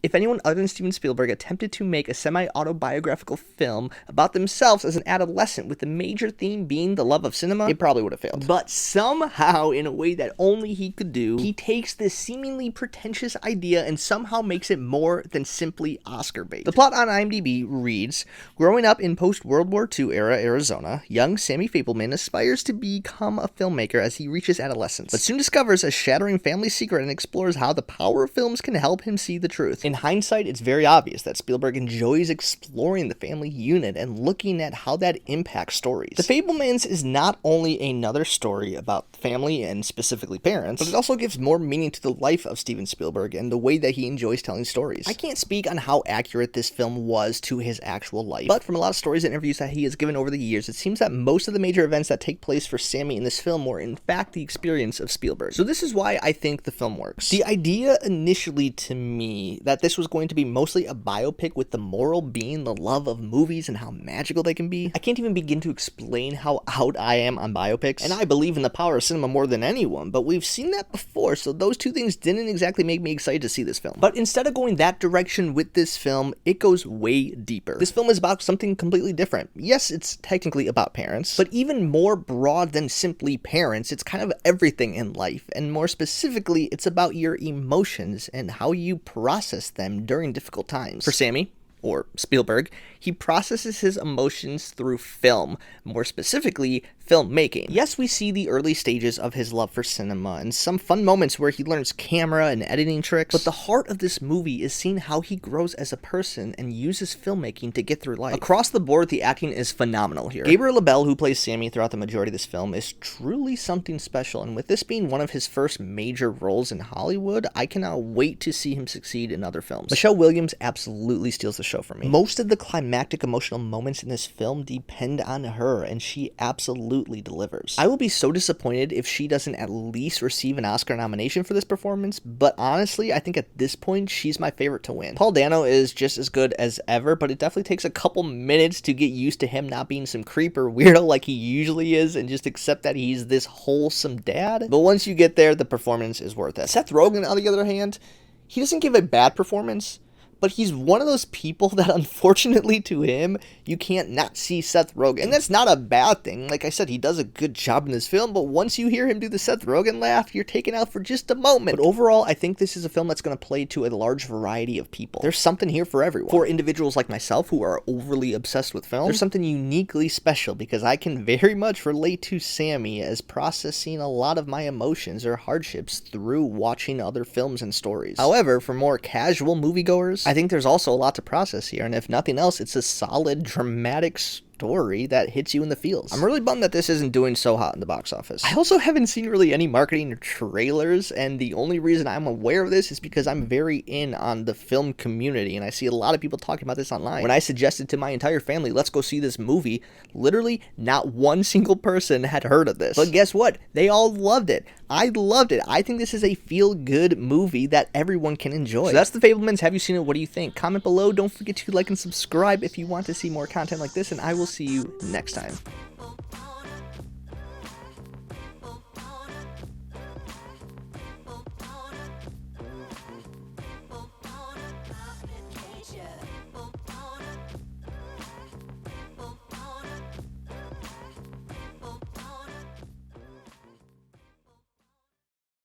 if anyone other than Steven Spielberg attempted to make a semi-autobiographical film about themselves as an adolescent with the major theme being the love of cinema, it probably would have failed. But somehow, in a way that only he could do, he takes this seemingly pretentious idea and somehow makes it more than simply Oscar bait. The plot on IMDb reads, growing up in post-World War II era Arizona, young Sammy Fabelman aspires to become a filmmaker as he reaches adolescence, but soon discovers a shattering family secret and explores how the power of films can help him see the truth. In hindsight, it's very obvious that Spielberg enjoys exploring the family unit and looking at how that impacts stories. The Fabelmans is not only another story about family and specifically parents, but it also gives more meaning to the life of Steven Spielberg and the way that he enjoys telling stories. I can't speak on how accurate this film was to his actual life, but from a lot of stories and interviews that he has given over the years, it seems that most of the major events that take place for Sammy in this film were in fact the experience of Spielberg. So this is why I think the film works. The idea initially to me that this was going to be mostly a biopic with the moral being the love of movies and how magical they can be. I can't even begin to explain how out I am on biopics, and I believe in the power of cinema more than anyone, but we've seen that before, so those two things didn't exactly make me excited to see this film. But instead of going that direction with this film, it goes way deeper. This film is about something completely different. Yes, it's technically about parents, but even more broad than simply parents, it's kind of everything in life, and more specifically, it's about your emotions and how you process them during difficult times. For Sammy, or Spielberg, he processes his emotions through film, more specifically, filmmaking. Yes, we see the early stages of his love for cinema and some fun moments where he learns camera and editing tricks, but the heart of this movie is seeing how he grows as a person and uses filmmaking to get through life. Across the board, the acting is phenomenal here. Gabriel LaBelle, who plays Sammy throughout the majority of this film, is truly something special, and with this being one of his first major roles in Hollywood, I cannot wait to see him succeed in other films. Michelle Williams absolutely steals the show for me. Most of the climactic emotional moments in this film depend on her, and she absolutely delivers. I will be so disappointed if she doesn't at least receive an Oscar nomination for this performance, but honestly, I think at this point, she's my favorite to win. Paul Dano is just as good as ever, but it definitely takes a couple minutes to get used to him not being some creep or weirdo like he usually is, and just accept that he's this wholesome dad. But once you get there, the performance is worth it. Seth Rogen, on the other hand, he doesn't give a bad performance, but he's one of those people that, unfortunately to him, you can't not see Seth Rogen. And that's not a bad thing. Like I said, he does a good job in this film, but once you hear him do the Seth Rogen laugh, you're taken out for just a moment. But overall, I think this is a film that's going to play to a large variety of people. There's something here for everyone. For individuals like myself who are overly obsessed with film, there's something uniquely special because I can very much relate to Sammy as processing a lot of my emotions or hardships through watching other films and stories. However, for more casual moviegoers, I think there's also a lot to process here, and if nothing else, it's a solid, dramatic story that hits you in the feels. I'm really bummed that this isn't doing so hot in the box office. I also haven't seen really any marketing or trailers, and the only reason I'm aware of this is because I'm very in on the film community, and I see a lot of people talking about this online. When I suggested to my entire family, let's go see this movie, literally not one single person had heard of this. But guess what? They all loved it. I loved it. I think this is a feel-good movie that everyone can enjoy. So that's The Fabelmans. Have you seen it? What do you think? Comment below. Don't forget to like and subscribe if you want to see more content like this, and I will see you next time.